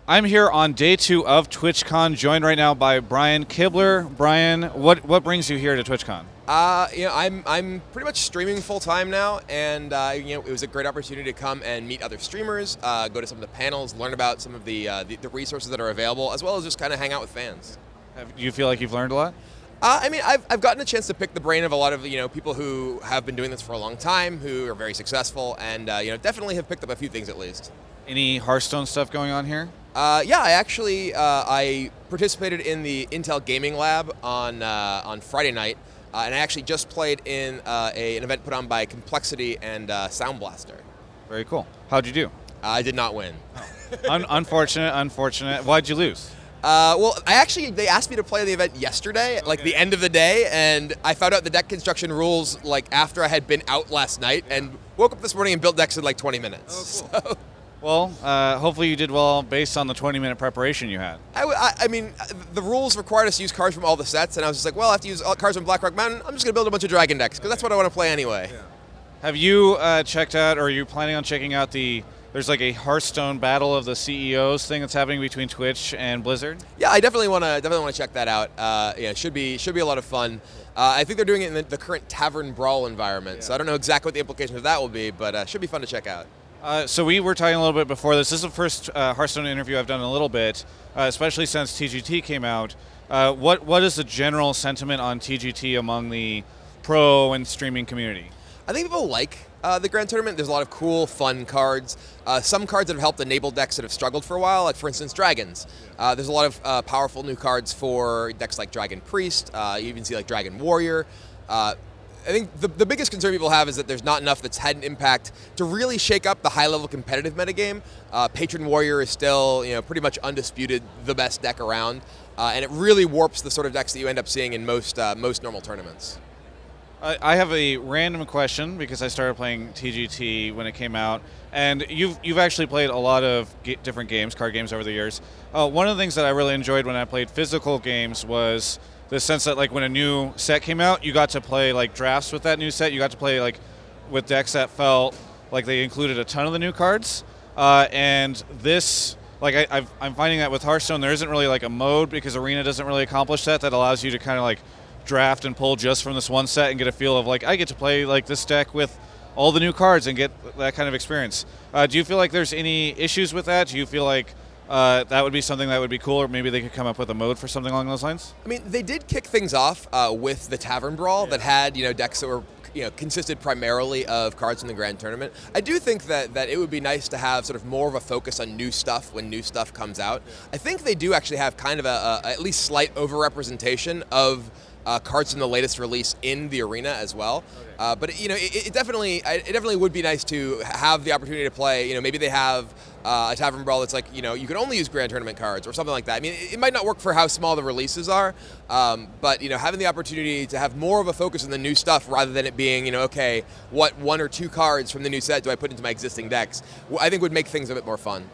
I'm here on day 2 of TwitchCon, joined right now by Brian Kibler. Brian, what brings you here to TwitchCon? I'm pretty much streaming full time now, and it was a great opportunity to come and meet other streamers, go to some of the panels, learn about some of the resources that are available, as well as just kind of hang out with fans. Do you feel like you've learned a lot? I've gotten a chance to pick the brain of a lot of people who have been doing this for a long time, who are very successful, and definitely have picked up a few things at least. Any Hearthstone stuff going on here? I participated in the Intel Gaming Lab on Friday night, and I actually just played in an event put on by Complexity and Sound Blaster. Very cool. How'd you do? I did not win. Unfortunate. Why'd you lose? They asked me to play the event yesterday, like the end of the day, and I found out the deck construction rules like after I had been out last night, and woke up this morning and built decks in like 20 minutes. Oh, cool. Well, hopefully you did well based on the 20-minute preparation you had. The rules required us to use cards from all the sets, and I was just like, well, I have to use cards from Blackrock Mountain. I'm just going to build a bunch of dragon decks, because that's what I want to play anyway. Yeah. Have you checked out, or are you planning on checking out there's like a Hearthstone Battle of the CEOs thing that's happening between Twitch and Blizzard? Yeah, I definitely want to check that out. It should be a lot of fun. I think they're doing it in the current Tavern Brawl environment, so I don't know exactly what the implications of that will be, but it should be fun to check out. So we were talking a little bit before this. This is the first Hearthstone interview I've done in a little bit, especially since TGT came out. What is the general sentiment on TGT among the pro and streaming community? I think people like the Grand Tournament. There's a lot of cool, fun cards. Some cards that have helped enable decks that have struggled for a while, like for instance, Dragons. There's a lot of powerful new cards for decks like Dragon Priest. You even see like Dragon Warrior. I think the biggest concern people have is that there's not enough that's had an impact to really shake up the high-level competitive metagame. Patron Warrior is still, pretty much undisputed the best deck around, and it really warps the sort of decks that you end up seeing in most normal tournaments. I have a random question because I started playing TGT when it came out, and you've actually played a lot of different games, card games over the years. One of the things that I really enjoyed when I played physical games was the sense that like when a new set came out, you got to play like drafts with that new set. You got to play like with decks that felt like they included a ton of the new cards. And this, like I'm finding that with Hearthstone, there isn't really like a mode because Arena doesn't really accomplish that allows you to kind of like draft and pull just from this one set and get a feel of like I get to play like this deck with all the new cards and get that kind of experience. Do you feel like there's any issues with that? Do you feel like that would be something that would be cool, or maybe they could come up with a mode for something along those lines? I mean, they did kick things off with the Tavern Brawl that had decks that were consisted primarily of cards from the Grand Tournament. I do think that it would be nice to have sort of more of a focus on new stuff when new stuff comes out. I think they do actually have kind of a at least slight overrepresentation of cards from the latest release in the arena as well. Okay. But it definitely would be nice to have the opportunity to play. Maybe they have a Tavern Brawl that's like you can only use Grand Tournament cards or something like that. I mean, it might not work for how small the releases are, but having the opportunity to have more of a focus on the new stuff rather than it being okay, what 1 or 2 cards from the new set do I put into my existing decks? I think would make things a bit more fun.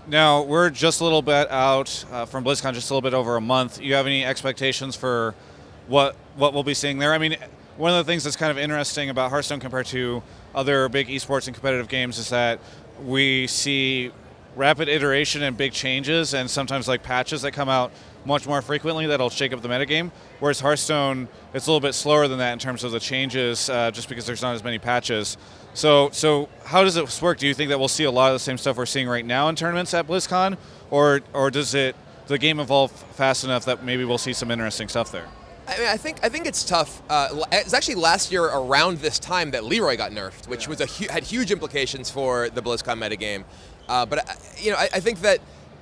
Now we're just a little bit out from BlizzCon, just a little bit over a month. You have any expectations for what we'll be seeing there? I mean, one of the things that's kind of interesting about Hearthstone compared to other big esports and competitive games is that we see rapid iteration and big changes and sometimes like patches that come out much more frequently that'll shake up the metagame, whereas Hearthstone, it's a little bit slower than that in terms of the changes just because there's not as many patches. So how does it work? Do you think that we'll see a lot of the same stuff we're seeing right now in tournaments at BlizzCon, or does the game evolve fast enough that maybe we'll see some interesting stuff there? I mean, I think it's tough. It's actually last year around this time that Leroy got nerfed, which was had huge implications for the BlizzCon metagame. But I think that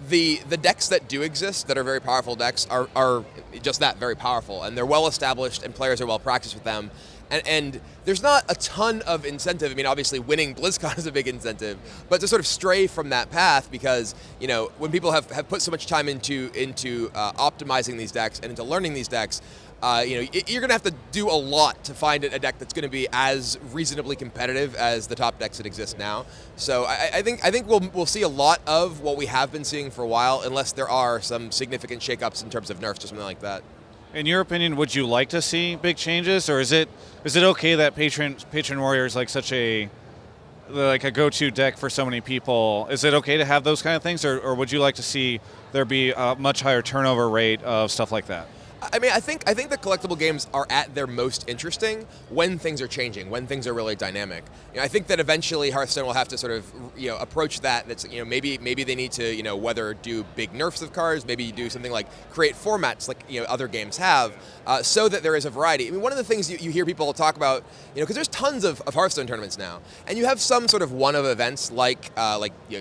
the decks that do exist that are very powerful decks are just that, very powerful, and they're well established and players are well practiced with them. And there's not a ton of incentive. I mean, obviously winning BlizzCon is a big incentive, but to sort of stray from that path because, when people have put so much time into optimizing these decks and into learning these decks, you're going to have to do a lot to find a deck that's going to be as reasonably competitive as the top decks that exist now. So I think we'll see a lot of what we have been seeing for a while, unless there are some significant shakeups in terms of nerfs or something like that. In your opinion, would you like to see big changes, or is it okay that Patron Warrior is like such a like a go-to deck for so many people. Is it okay to have those kind of things, or would you like to see there be a much higher turnover rate of stuff like that? I mean, I think the collectible games are at their most interesting when things are changing, when things are really dynamic. I think that eventually Hearthstone will have to sort of approach that. That's maybe they need to whether do big nerfs of cards, maybe do something like create formats like other games have, so that there is a variety. I mean, one of the things you hear people talk about, because there's tons of Hearthstone tournaments now, and you have some sort of one-of events like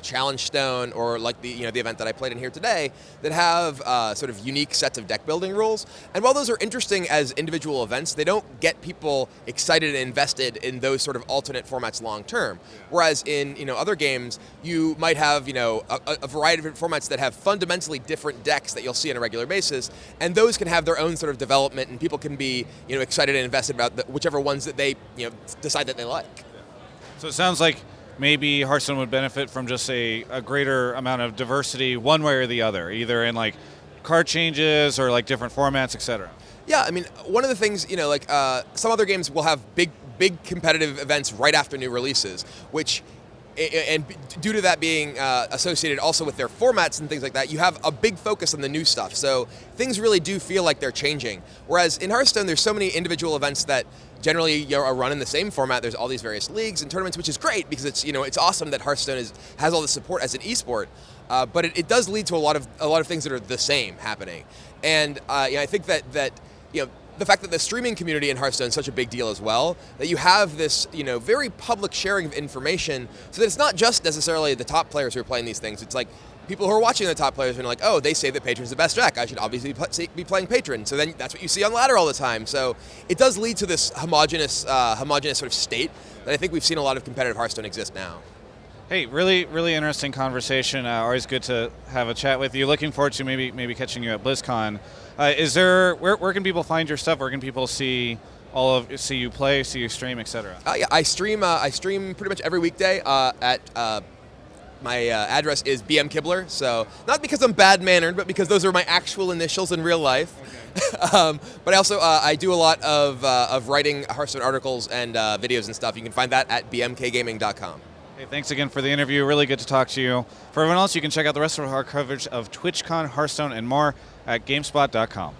Challenge Stone or like the event that I played in here today that have sort of unique sets of deck building rules. And while those are interesting as individual events, they don't get people excited and invested in those sort of alternate formats long term. Whereas in other games, you might have a variety of different formats that have fundamentally different decks that you'll see on a regular basis, and those can have their own sort of development, and people can be excited and invested about whichever ones that they decide that they like. So it sounds like maybe Hearthstone would benefit from just a greater amount of diversity one way or the other, either in like card changes or like different formats, etc. Yeah, I mean, one of the things, some other games will have big competitive events right after new releases, which, and due to that being associated also with their formats and things like that, you have a big focus on the new stuff. So things really do feel like they're changing. Whereas in Hearthstone, there's so many individual events that generally are run in the same format. There's all these various leagues and tournaments, which is great because it's awesome that Hearthstone has all the support as an esport. But it does lead to a lot of things that are the same happening, and I think that the fact that the streaming community in Hearthstone is such a big deal as well, that you have this very public sharing of information, so that it's not just necessarily the top players who are playing these things. It's like people who are watching the top players and are like, oh, they say that Patron's the best deck. I should obviously be playing Patron. So then that's what you see on ladder all the time. So it does lead to this homogenous sort of state that I think we've seen a lot of competitive Hearthstone exist now. Hey, really, really interesting conversation. Always good to have a chat with you. Looking forward to maybe catching you at BlizzCon. Where can people find your stuff? Where can people see you play, see you stream, etc.? Yeah, I stream pretty much every weekday at my address is BM Kibler. So not because I'm bad-mannered, but because those are my actual initials in real life. Okay. But I also I do a lot of writing Hearthstone articles and videos and stuff. You can find that at bmkgaming.com. Hey, thanks again for the interview. Really good to talk to you. For everyone else, you can check out the rest of our coverage of TwitchCon, Hearthstone, and more at GameSpot.com.